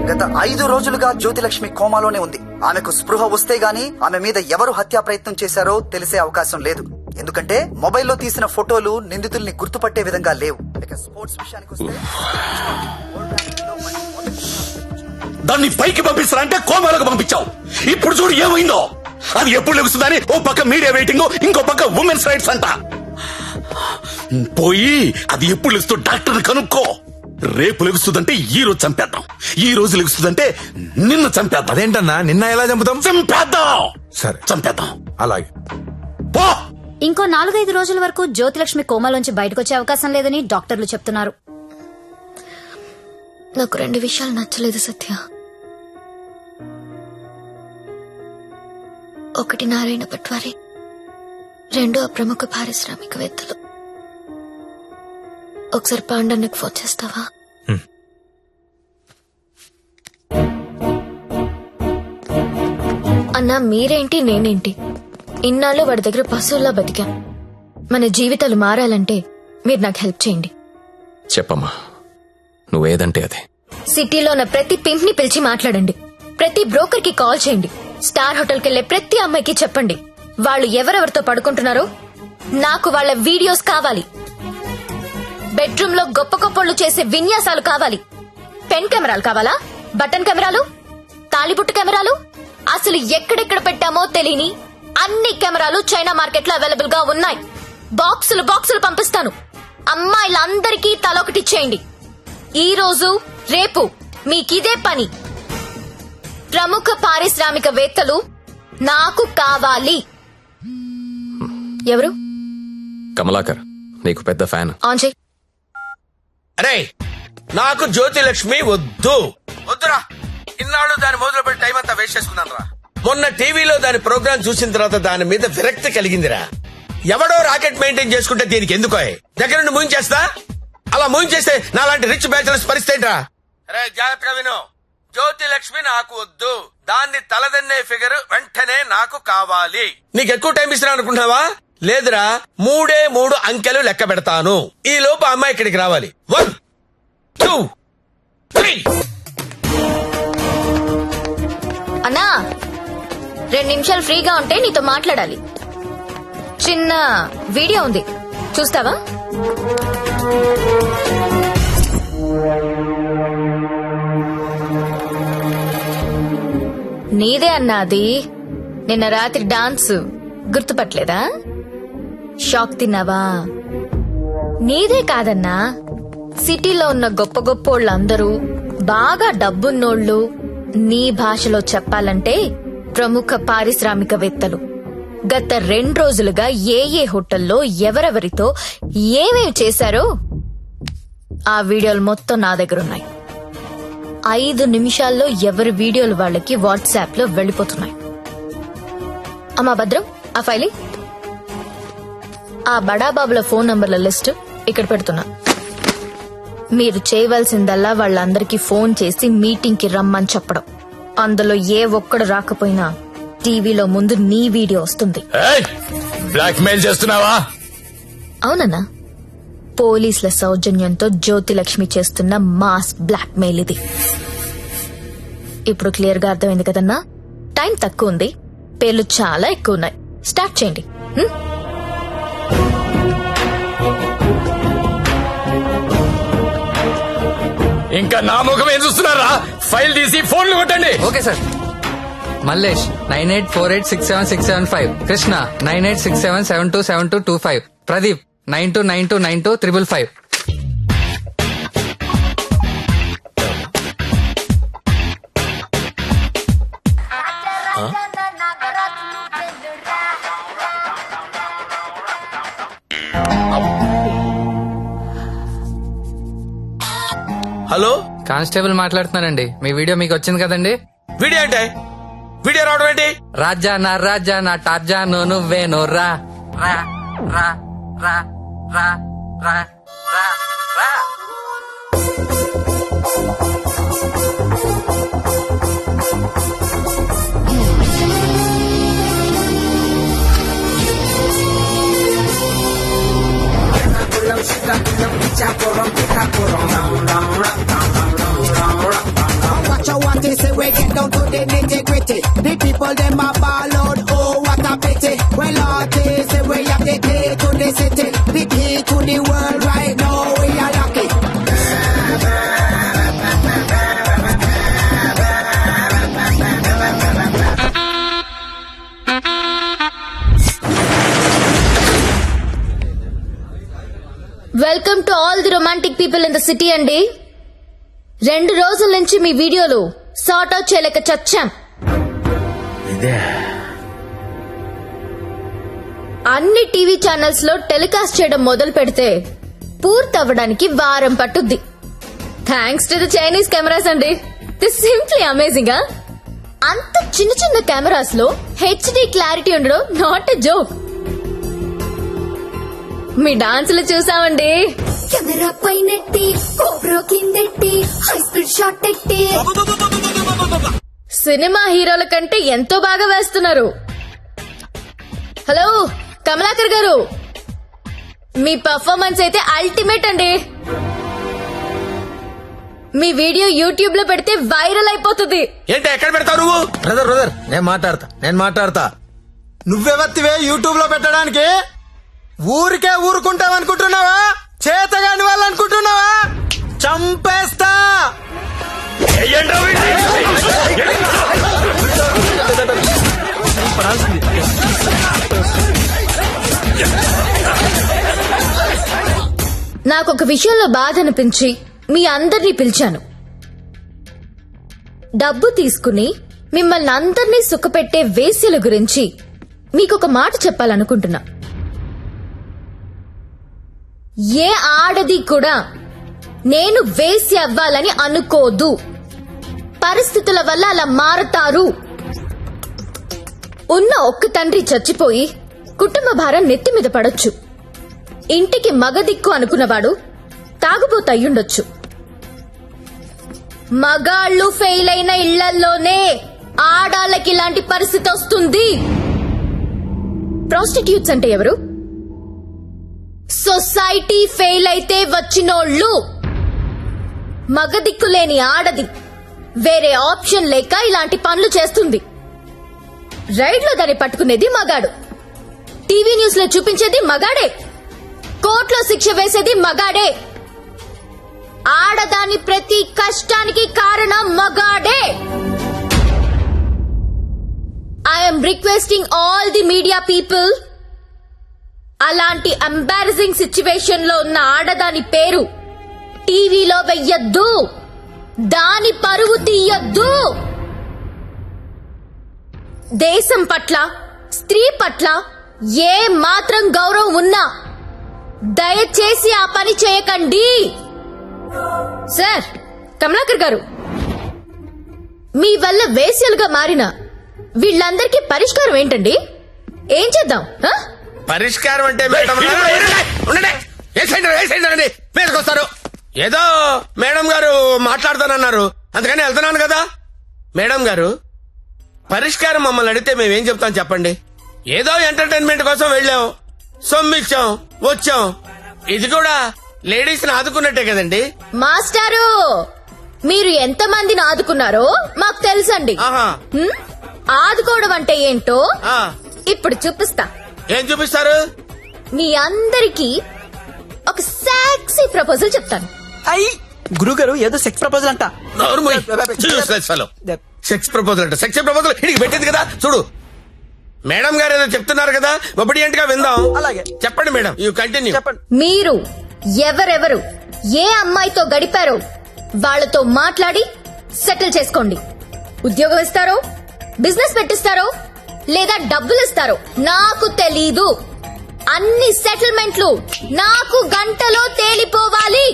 గత 5 రోజులుగా జ్యోతిలక్ష్మి కోమాలోనే ఉంది. ఆమెకు స్పృహ వస్తే గానీ ఆమె మీద ఎవరు హత్యా ప్రయత్నం చేశారో తెలిసే అవకాశం లేదు. ఎందుకంటే మొబైల్లో తీసిన ఫోటోలు నిందితుల్ని గుర్తుపట్టే విధంగా లేవు. ఇక స్పోర్ట్స్ విషయానికి వస్తే దాన్ని పైకి పంపిస్తారంటే కోమాలకు పంపించావు. ఇప్పుడు చూడు ఏమైందో. అది ఎప్పుడు లెగుస్తుందని ఓ పక్క మీడియా వెయిటింగ్, ఇంకో పక్క ఉమెన్స్ రైట్స్ అంట. పోయి అది ఎప్పుడు లెగుస్తూ డాక్టర్ని కనుక్కో. రేపు లెగుస్తుందంటే ఈ రోజు చంపేద్దాం, ఈ రోజు లెగుస్తుందంటే నిన్న చంపేద్దాం. అదేంటన్నా నిన్న ఎలా చంపుతాం? చంపేద్దాం. సరే చంపేద్దాం. అలాగే. పో. ఇంకో 4-5 రోజుల వరకు జ్యోతిలక్ష్మి కోమాలోంచి బయటకొచ్చే అవకాశం లేదని డాక్టర్లు చెప్తున్నారు. నాకు 2 విషయాలు నచ్చలేదు సత్య. ఒకటి నారాయణ పట్వారి, 2 ఆ ప్రముఖ పారిశ్రామికవేత్తలు. ఒకసారి పాండన్నకు ఫోన్ చేస్తావా? అన్నా మీరేంటి నేనేంటి, ఇన్నాళ్ళు వాడి దగ్గర పశువుల్లా బతికాం. మన జీవితాలు మారాలంటే మీరు నాకు హెల్ప్ చేయండి. చెప్పమ్మా, నువ్వేదంటే అదే. సిటీలో ఉన్న ప్రతి పింప్ ని పిలిచి మాట్లాడండి. ప్రతి బ్రోకర్ కి కాల్ చేయండి. స్టార్ హోటల్ కెళ్లే ప్రతి అమ్మాయికి చెప్పండి వాళ్ళు ఎవరెవరితో పడుకుంటున్నారో నాకు వాళ్ళ వీడియోస్ కావాలి. బెడ్రూమ్ లో గొప్ప గొప్పళ్ళు చేసే విన్యాసాలు కావాలి. పెన్ కెమెరాలు కావాలా? బటన్ కెమెరాలు, తాళిబుట్టు కెమెరాలు, అసలు ఎక్కడెక్కడ పెట్టామో తెలియని అన్ని కెమెరాలు చైనా మార్కెట్ లో అవైలబుల్ గా ఉన్నాయి. బాక్సులు బాక్సులు పంపిస్తాను. అమ్మాయిలందరికీ తలొకటిచ్చేయండి. ఈ రోజు రేపు మీకిదే పని. ప్రముఖ పారిశ్రామికవేత్తలు నాకు కావాలి. ఎవరు? కమలాకర్, నీకు పెద్ద ఫ్యాన్. ఆన్ చేయి. అరే నాకు జ్యోతిలక్ష్మి వద్దురా. ఇన్నాళ్ళు దాని మొదలు పెట్టి టైం అంతా వేస్ట్ చేసుకున్నాను రా. మొన్న టీవీలో దాని ప్రోగ్రామ్ చూసిన తర్వాత దాని మీద విరక్తి కలిగిందిరా. ఎవడో రాకెట్ మెయింటైన్ చేసుకుంటే దీనికి ఎందుకో దగ్గర నుండి మూయించేస్తా. అలా మూయించేస్తే నాలాంటి రిచ్ బ్యాచులర్స్ పరిస్థితి రా. అరే జాగ్రత్తగా విను, జ్యోతిలక్ష్మి నాకు వద్దు. దాన్ని తలదన్నే ఫిగర్ వెంటనే నాకు కావాలి. నీకు ఎక్కువ టైం ఇస్తున్నా అనుకుంటున్నావా? లేదురా, 3 అంకెలు లెక్క పెడతాను. ఈ లోపు అమ్మాయి ఇక్కడికి రావాలి. 1 2 3. అన్నా 2 నిమిషాలు ఫ్రీగా ఉంటే నీతో మాట్లాడాలి. చిన్న వీడియో ఉంది, చూస్తావా? నీదే అన్నా అది. నిన్న రాత్రి డాన్స్ గుర్తుపట్టలేదా? షాక్ తిన్నావా? నీదే కాదన్నా, సిటీలో ఉన్న గొప్ప గొప్పోళ్ళందరూ బాగా డబ్బున్నోళ్ళు. నీ భాషలో చెప్పాలంటే ప్రముఖ పారిశ్రామికవేత్తలు గత 2 రోజులుగా ఏ హోటల్లో ఎవరెవరితో ఏమేమి చేశారో ఆ వీడియోలు మొత్తం నా దగ్గర ఉన్నాయి. 5 నిమిషాల్లో ఎవరి వీడియోలు వాళ్ళకి వాట్సాప్ లో వెళ్లిపోతున్నాయి. అమ్మా భద్రం, ఆ ఫైలి ఆ బడాబాబుల ఫోన్ నంబర్ల లిస్ట్ ఇక్కడ పెడుతున్నా. మీరు చేయవలసిందల్లా వాళ్ళందరికీ ఫోన్ చేసి మీటింగ్ కి రమ్మని చెప్పడం. అందులో ఏ ఒక్కడు రాకపోయినా టీవీలో ముందు నీ వీడియో వస్తుంది. బ్లాక్ మెయిల్ చేస్తున్నావా? అవునన్నా, పోలీసుల సౌజన్యంతో జ్యోతిలక్ష్మి చేస్తున్న మాస్ బ్లాక్ మెయిల్ ఇది. ఇప్పుడు క్లియర్ గా అర్థమైంది కదన్నా? టైం తక్కువ ఉంది, పేర్లు చాలా ఎక్కువ ఉన్నాయి. స్టార్ట్ చేయండి. ఇంకా నా ముఖం ఏం చూస్తున్నారా? ఫైల్ తీసి ఫోన్లు కొట్టండి. Okay sir. Mallesh 9848676775, Krishna 9867727225, Pradeep 92929255. Hello, constable మాట్లాడుతున్నానండి. మీ వీడియో మీకు వచ్చింది కదండి? వీడియో అంటే వీడియో రావడం ఏంటి? రాజా నా టార్జాను నువ్వేను రా రా రా రా రా రా రా రా. Watch out. naughty, say we get down to the nitty gritty. The people them a ball out, oh what a pity. Well naughty, say we have the key to the city, the key to the world right now. We are lucky. Welcome to all the romantic people in the city అండి. 2 రోజుల నుంచి మీ వీడియోలు sort out చేయలేక చచ్చాం. అన్ని TV channels లో telecast చేయడం మొదలు పెడితే పూర్తవ్వడానికి వారం పట్టుద్ది. Thanks to the Chinese cameras అండి. This simply amazing. అంత చిన్న చిన్న కెమెరాస్ లో హెచ్డి క్లారిటీ ఉండడం నాట్ ఎ జోక్. మీ డాన్సులు చూసామండి. కెమెరా పైనెట్టి కోబ్రో కిందెట్టి హై స్పీడ్ షాట్ ఎట్టి సినిమా హీరోల కంటే ఎంతో బాగా వేస్తున్నారు. హలో కమలాకర్ గారు, మీ పర్ఫార్మెన్స్ అయితే అల్టిమేట్ అండి. మీ వీడియో యూట్యూబ్ లో పెడితే వైరల్ అయిపోతుంది. ఏంటి ఎక్కడ పెడతావు నువ్వు? బ్రదర్ నేను మాట్లాడతా. నువ్వెవత్తివే యూట్యూబ్ లో పెట్టడానికి? ఊరికే ఊరుకుంటావనుకుంటున్నావా? చేతగాని వాళ్ళు అనుకుంటున్నావా? చంపేస్తా. నాకొక విషయంలో బాధ అనిపించి మీ అందరినీ పిలిచాను. డబ్బు తీసుకుని మిమ్మల్ని అందరినీ సుఖపెట్టే వేశ్యల గురించి మీకొక మాట చెప్పాలనుకుంటున్నా. ఏ ఆడది కూడా నేను వేశ్య అవ్వాలని అనుకోదు. పరిస్థితుల వల్ల అలా మారతారు. ఉన్న ఒక్క తండ్రి చచ్చిపోయి కుటుంబ భారం నెత్తి మీద పడొచ్చు. ఇంటికి మగదిక్కు అనుకున్నవాడు తాగుబోతు అయ్యుండొచ్చు. మగాళ్ళు ఫెయిల్ అయిన ఇళ్లల్లోనే ఆడాళ్ళకి ఇలాంటి పరిస్థితి వస్తుంది. ప్రాస్టిట్యూట్స్ అంటే ఎవరు? సొసైటీ ఫెయిల్ అయితే వచ్చినోళ్ళు. మగదిక్కు లేని ఆడది వేరే ఆప్షన్ లేక ఇలాంటి పనులు చేస్తుంది. రైడ్ లో దాన్ని పట్టుకునేది మగాడు, టీవీ న్యూస్ లో చూపించేది మగాడే, కోర్టులో శిక్ష వేసేది మగాడే. ఆడదాని ప్రతి కష్టానికి కారణం మగాడే. I'm requesting all the media people, అలాంటి ఎంబారసింగ్ సిచ్యువేషన్ లో ఉన్న ఆడదాని పేరు టీవీలో వెయ్యొద్దు. దాని పరువు తీయొద్దు. దేశం పట్ల, స్త్రీ పట్ల ఏ మాత్రం గౌరవం ఉన్నా దయచేసి ఆ పని చేయకండి. సార్ కమలాకర్ గారు, మీ వల్ల వేశ్యలుగా మారిన వీళ్ళందరికీ పరిష్కారం ఏంటండి? ఏం చేద్దాం? పరిష్కారం అంటే మేడం మీదకొస్తారు. ఏదో మేడం గారు మాట్లాడతానన్నారు, అందుకని వెళ్తున్నాను కదా. మేడం గారు, పరిష్కారం మమ్మల్ని అడిగితే మేమేం చెప్తాం చెప్పండి? ఏదో ఎంటర్టైన్మెంట్ కోసం వెళ్ళాం, సొమ్మిచ్చాం, వచ్చాం. ఇది కూడా లేడీస్ ని ఆదుకున్నట్టే కదండి. మాస్టారు, మీరు ఎంత మందిని ఆదుకున్నారో మాకు తెలుసండి. ఆహా. ఆదుకోవడం అంటే ఏంటో ఆ. ఇప్పుడు చూపిస్తా. ఏం చూపిస్తారు? మీ అందరికీ ఒక సెక్సీ ప్రపోజల్ చెప్తాను. అయ్యి గురుగారు ఏదో సెక్స్ ప్రపోజల్ అంట. సెక్స్ ప్రపోజల్ అంట. సెక్స్ ప్రపోజల్ ఇడికి పెట్టింది కదా చూడు. మేడం గారు ఏదో చెప్తున్నారు కదా, ఒబిడియంట్ గా విందాం. అలాగే చెప్పండి మేడం, యూ కంటిన్యూ. చెప్పండి. మీరు ఎవరెవరు ఏ అమ్మాయితో గడిపారో వాళ్ళతో మాట్లాడి సెటిల్ చేసుకోండి. ఉద్యోగం ఇస్తారో, బిజినెస్ పెట్టిస్తారో, లేదా డబ్బులు ఇస్తారో నాకు తెలీదు. అన్ని సెటిల్మెంట్లు నాకు గంటలో తేలిపోవాలి.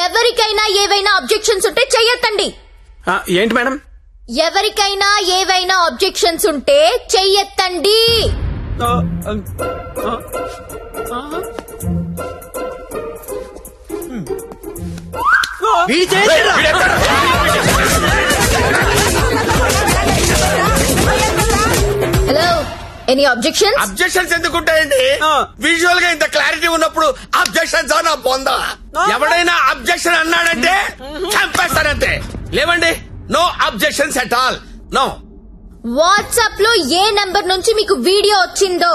ఎవరికైనా ఏవైనా అబ్జెక్షన్స్ ఉంటే చెయ్యొద్దండి. ఏంటి మేడం? ఎవరికైనా ఏవైనా అబ్జెక్షన్స్ ఉంటే చెయ్యొద్దండి. Hello, any objection? అబ్జెక్షన్స్ ఎందుకుంటాయండి? విజువల్ గా ఇంత క్లారిటీ ఉన్నప్పుడు అబ్జెక్షన్స్ నా బొందా. ఎవడైనా అబ్జెక్షన్ అన్నాడంటే చంపేస్తానంతే. లేవండి. No objections at all. No. WhatsApp లో ఏ నంబర్ నుంచి మీకు వీడియో వచ్చిందో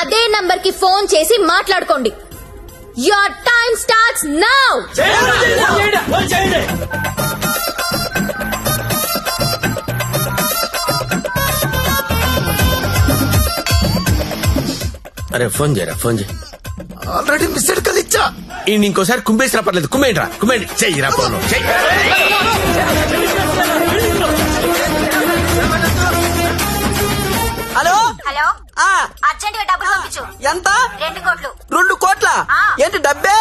అదే నంబర్ కి ఫోన్ చేసి మాట్లాడుకోండి. Your time starts now. అరే ఫోన్ చేయరా, ఫోన్ చేయి. ఆల్రెడీ మిస్డ్ కాల్ ఇచ్చా. ఈయన ఇంకోసారి కుమ్మేసినా పర్లేదు. కుమ్మేంట్రా, కుమ్మేండి. చెయ్యిరా ఫోన్. హలో హలో ఆ, అర్జెంట్ గా డబ్బులు పంపించు. ఎంత 2 కోట్లు. 2 కోట్ల ఏంటి డబ్బే?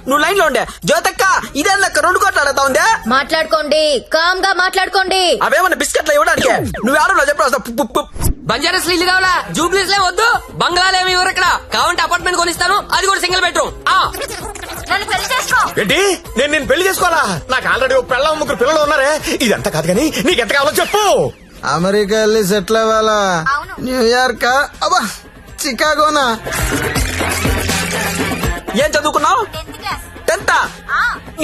నువ్వు లైన్ లో ఉండే జ్యోతక్క, ఇదే లెక్క 2 కోట్లు అడుగుతా ఉందే. మాట్లాడుకోండి, కామ్ గా మాట్లాడుకోండి. అవేమన్నా బిస్కెట్లు ఇవ్వడానికి నువ్వు ఎవరో చెప్పు. బంజారాస్ ఇల్లు కావాలా? జూబ్లీస్ లే వద్దు. బంగ్లాలు ఏమి ఇవ్వరు ఇక్కడ. కావాలంటే అపార్ట్మెంట్ కొనిస్తాను, అది కూడా సింగిల్ బెడ్రూమ్. నన్ను పెళ్లి చేసుకో. ఏంటి నేను పెళ్లి చేసుకోవాలా? నాకు ఆల్రెడీ ఒక పిల్ల, 3 పిల్లలు ఉన్నారే. ఇదంతా కాదు కానీ నీకెంత కావాలో చెప్పు. అమెరికా వెళ్ళి సెటిల్ అవ్వాలా? న్యూయార్క్? అబ్బా, చికాగోనా? ఏం చదువుకున్నావు? 10th.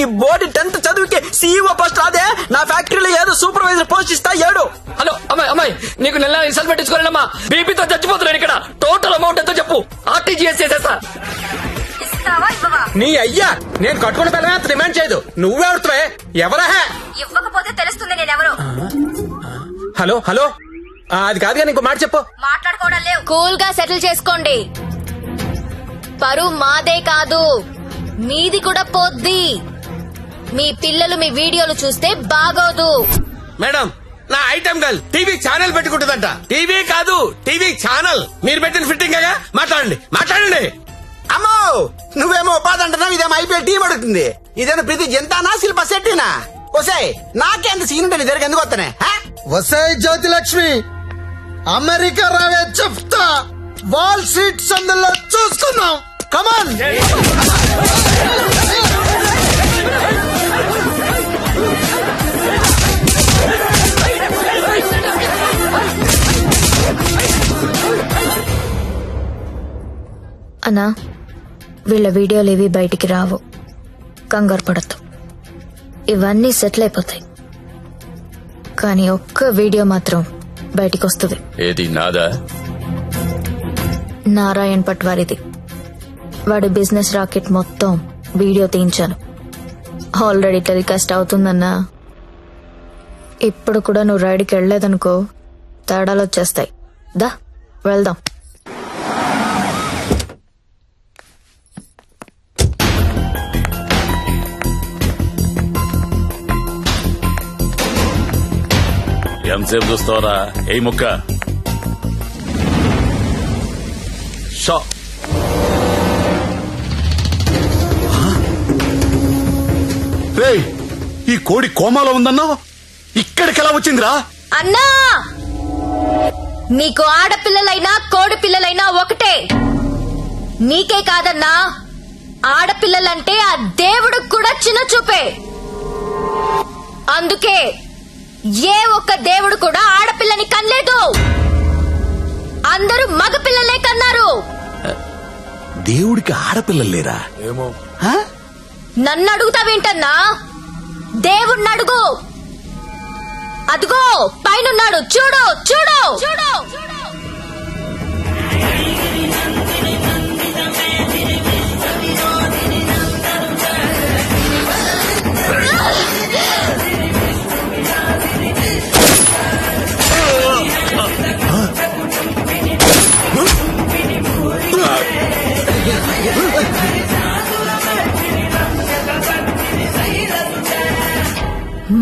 ఈ బోర్డు 10th చదువుకి CEO పోస్ట్ రాదే. నా ఫ్యాక్టరీలో ఏదో సూపర్వైజర్ పోస్ట్ ఇస్తా 7. హలో అమ్మాయి, నీకు నెల రిసల్ట్ పెట్టించుకోలేనమ్మా. బీపీతో చచ్చిపోతున్నాను ఇక్కడ. టోటల్ అమౌంట్ ఎంతో చెప్పు, RTGS చేసేస్తా. ఇస్తావా ఇవ్వవా? నీ అయ్యా నేను కట్టుకున్న పిల్లమే అంత డిమాండ్ చేయదు. నువ్వే అడుగుతావే, ఎవరా? ఇవ్వకపోతే తెలుస్తుంది నేనెవరు. హలో హలో, అది కాదు కానీ ఇంకో మాట చెప్పు. మాట్లాడుకోవడం లేవు. కూల్ గా సెటిల్ చేసుకోండి. పరువు మాదే కాదు, మీది కూడా పోద్ది. మీ పిల్లలు మీ వీడియోలు చూస్తే బాగోదు. మేడం, నా ఐటమ్ గర్ల్ టీవీ ఛానల్ పెట్టుకుంటుందంట. టీవీ కాదు, టీవీ ఛానల్. మీరు పెట్టిన ఫిట్టింగ్ గా మాట్లాడండి, మాట్లాడండి. అమ్మో, నువ్వేమో ఉపాధి అంటున్నావు, ఇదేమో IPL టీం అడుగుతుంది. ఇదేమో ప్రతి జంతానా శిల్ప శెట్టినా? వసే నాకేంత సీన్ ఉంటే నీ దగ్గర ఎందుకు వస్తానే? వసాయి జ్యోతి లక్ష్మి, అమెరికా రావే చెప్తా. వాల్ స్ట్రీట్ సందులో చూసుకుందాం. కమాన్. అన్నా, వీళ్ళ వీడియోలేవి బయటికి రావు, కంగారు పడద్దు. ఇవన్నీ సెటిల్ అయిపోతాయి. కానీ ఒక్క వీడియో మాత్రం బయటికి వస్తుంది. ఏది నాదా? నారాయణ్ పట్వారిది. వాడి బిజినెస్ రాకెట్ మొత్తం వీడియో తీయించాను. ఆల్రెడీ టెలికాస్ట్ అవుతుందన్నా. ఇప్పుడు కూడా నువ్వు రైడ్కి వెళ్ళలేదనుకో, తేడాలు వచ్చేస్తాయి. దా వెళ్దాం. ఎంతసేపు చూస్తావరా? ఏ ముక్క షా. రేయ్, ఈ కోడి కోమాలో ఉందన్నా, ఇక్కడికి ఎలా వచ్చిందిరా? అన్నా, నీకు ఆడపిల్లలైనా కోడి పిల్లలైనా ఒకటే. నీకే కాదన్నా, ఆడపిల్లలంటే ఆ దేవుడికి కూడా చిన్న చూపే. అందుకే ఏ ఒక్క దేవుడు కూడా ఆడపిల్లని కనలేదు. అందరూ మగపిల్లలే కన్నారు. దేవుడికి ఆడపిల్లలు లేరా? ఏమో. నన్ను అడుగుతావేంటన్నా? దేవుణ్ణి అడుగు. అదిగో పైనున్నాడు, చూడు చూడు చూడు.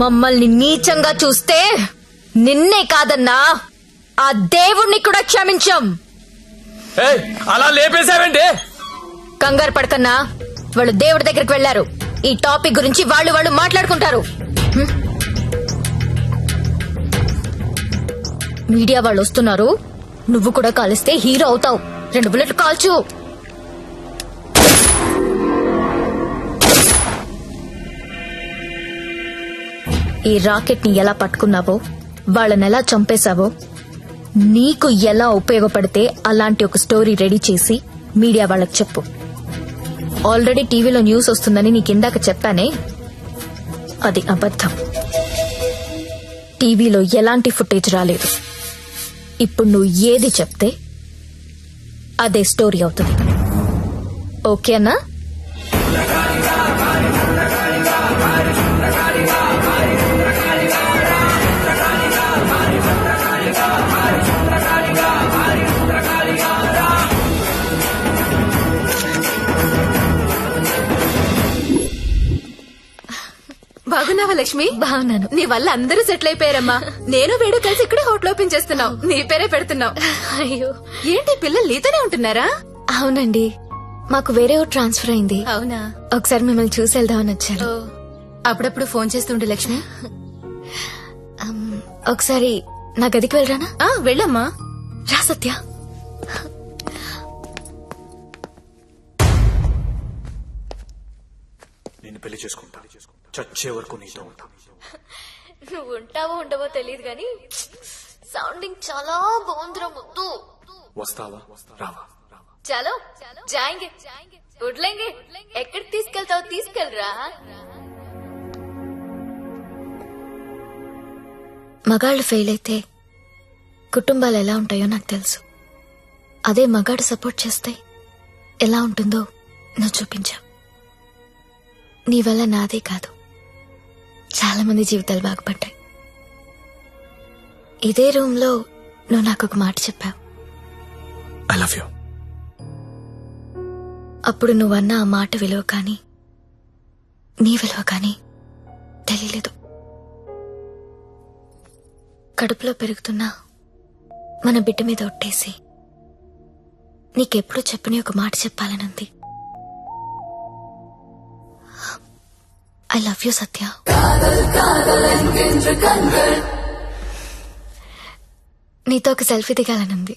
మమ్మల్ని నీచంగా చూస్తే నిన్నే కాదన్నా, ఆ దేవుణ్ణి కూడా క్షమించం. అలా లేపేశావంటే? కంగారు పడకన్నా, వాళ్ళు దేవుడి దగ్గరికి వెళ్లారు. ఈ టాపిక్ గురించి వాళ్ళు మాట్లాడుకుంటారు. మీడియా వాళ్ళు వస్తున్నారు. నువ్వు కూడా కాలిస్తే హీరో అవుతావు. 2 బుల్లెట్లు కాల్చు. ఈ రాకెట్ ని ఎలా పట్టుకున్నావో, వాళ్ళని ఎలా చంపేశావో, నీకు ఎలా ఉపయోగపడితే అలాంటి ఒక స్టోరీ రెడీ చేసి మీడియా వాళ్ళకి చెప్పు. ఆల్రెడీ టీవీలో న్యూస్ వస్తుందని నీకు ఇందాక చెప్పానే, అది అబద్ధం. టీవీలో ఎలాంటి ఫుటేజ్ రాలేదు. ఇప్పుడు నువ్వు ఏది చెప్తే అదే స్టోరీ అవుతుంది. ఓకేనా? బాగున్నావా లక్ష్మి? బాగున్నాను. నీ వల్ల అందరూ సెటిల్ అయిపోయారమ్మా. నేను వేడు కలిసి ఇక్కడే హోటల్ ఓపెన్ చేస్తున్నావు. నీ పేరే పెడుతున్నావు. అయ్యో, ఏంటి పిల్లలు నీతోనే ఉంటున్నారా? అవునండి, మాకు వేరే ఊరు ట్రాన్స్ఫర్ అయింది. అవునా? ఒకసారి మిమ్మల్ని చూసి వెళ్దామని వచ్చాను. అప్పుడప్పుడు ఫోన్ చేస్తుండే లక్ష్మి. ఒకసారి నా గదికి వెళ్ళరానా? వెళ్ళమ్మా. రా సత్య. నేను పెళ్లి చేసుకుంటా, చచ్చే వరకు నీతో ఉంటా. నువ్వు ఉంటావో ఉండవో తెలియదు గాని సౌండింగ్ చాలా బాగుందిరా ముద్దు. వస్తావా రావా? చలో జాయింగే వడ్లేంగే. ఎక్కడికి తీసుకెళ్తావు? తీసుకెళ్ళరా. మగాళ్ళు ఫెయిల్ అయితే కుటుంబాలు ఎలా ఉంటాయో నాకు తెలుసు. అదే మగాడు సపోర్ట్ చేస్తే ఎలా ఉంటుందో నువ్వు చూపించావు. నీ వల్ల నాదే కాదు, చాలా మంది జీవితాలు బాగుపడ్డాయి. ఇదే రూమ్ లో నువ్వు నాకు ఒక మాట చెప్పావు. I love you. అప్పుడు నువ్వన్న ఆ మాట విలువ కానీ నీ విలువ కానీ తెలియలేదు. కడుపులో పెరుగుతున్నా మన బిడ్డ మీద ఒట్టేసి నీకెప్పుడు చెప్పని ఒక మాట చెప్పాలనుంది. ఐ లవ్ యూ సత్య. నీతో ఒక సెల్ఫీ దిగాలనుంది.